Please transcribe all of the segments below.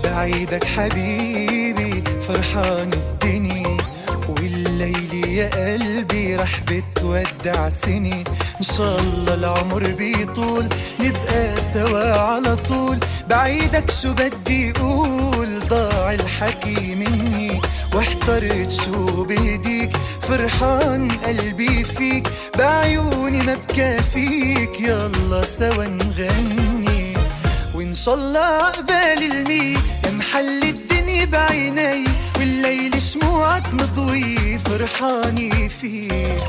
بعيدك حبيبي فرحان الدنيا، والليل يا قلبي رح بتودع سني. ان شاء الله العمر بيطول نبقى سوا على طول. بعيدك شو بدي اقول، ضاع الحكي مني واحترت شو بهديك. فرحان قلبي فيك بعيوني ما بكافيك، يلا سوا نغني وإن شاء الله عقبال المي محل الدنيا بعيني. والليل شموعك مضوي فرحاني فيك.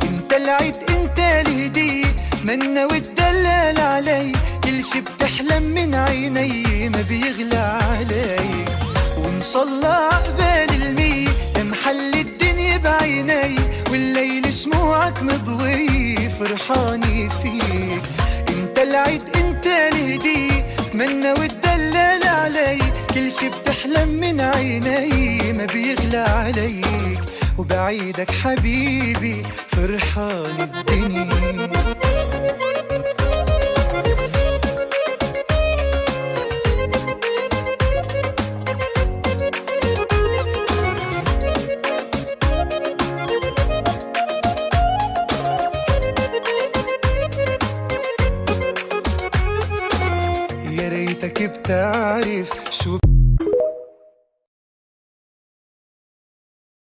انت العيد انت الهدية منا والدلال علي، كل شي بتحلم من عيني ما بيغلى علي. وإن شاء الله عقبال المي محل الدنيا بعيني. والليل شموعك مضوي فرحاني فيك. انت العيد انت الهدية منا والدلال علي، كل شي بتحلم من عيني ما بيغلى عليك. وبعيدك حبيبي فرحان الدنيا. يا ريتك بتعرف شو